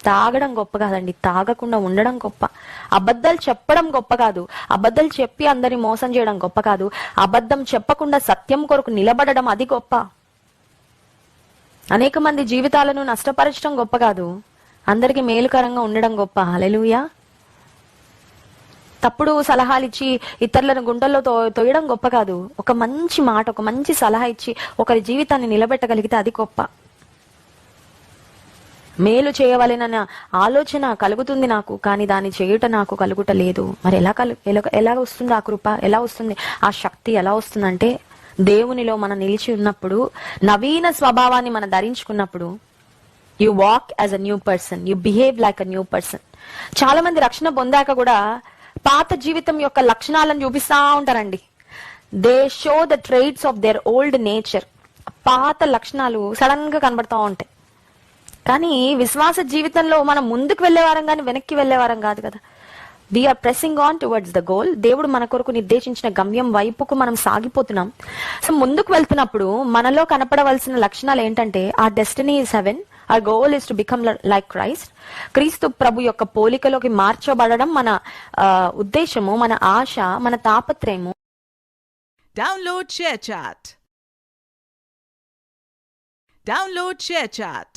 తాగడం గొప్ప కాదండి, తాగకుండా ఉండడం గొప్ప. అబద్ధాలు చెప్పడం గొప్ప కాదు, అబద్ధాలు చెప్పి అందరిని మోసం చేయడం గొప్ప కాదు, అబద్ధం చెప్పకుండా సత్యం కొరకు నిలబడడం అది గొప్ప. అనేక మంది జీవితాలను నష్టపరచడం గొప్ప కాదు, అందరికి మేలుకరంగా ఉండడం గొప్ప. హల్లెలూయా. తప్పుడు సలహాలు ఇచ్చి ఇతరులను గుంటల్లో తోయడం గొప్ప కాదు, ఒక మంచి మాట, ఒక మంచి సలహా ఇచ్చి ఒకరి జీవితాన్ని నిలబెట్టగలిగితే అది గొప్ప. మేలు చేయవలెనన్న ఆలోచన కలుగుతుంది నాకు, కానీ దాన్ని చేయుట నాకు కలుగుట లేదు. మరి ఎలా వస్తుంది ఆ కృప, ఎలా వస్తుంది ఆ శక్తి, ఎలా వస్తుందంటే దేవునిలో మనం నిలిచి ఉన్నప్పుడు, నవీన స్వభావాన్ని మనం ధరించుకున్నప్పుడు, you walk as a new person, you behave like a new person. చాలా మంది రక్షణ పొందాక కూడా పాత జీవితం యొక్క లక్షణాలను చూపిస్తా ఉంటారండి. They show the traits of their old nature. పాత లక్షణాలు సడన్ గా కనబడతా ఉంటాయి. కానీ విశ్వాస జీవితంలో మనం ముందుకు వెళ్లేవారం కానీ వెనక్కి వెళ్లేవారం కాదు కదా. We're pressing on towards the goal. దేవుడు మన కొరకు నిర్దేశించిన గమ్యం వైపుకు మనం సాగిపోతున్నాం. సో ముందుకు వెళ్తున్నప్పుడు మనలో కనపడవలసిన లక్షణాలు ఏంటంటే, ఆ destiny is haven, our goal is to become like Christ. క్రీస్తు ప్రభు యొక్క పోలికలోకి మార్చబడడం మన ఉద్దేశము, మన ఆశ, మన తాపత్రయము. Download ShareChat.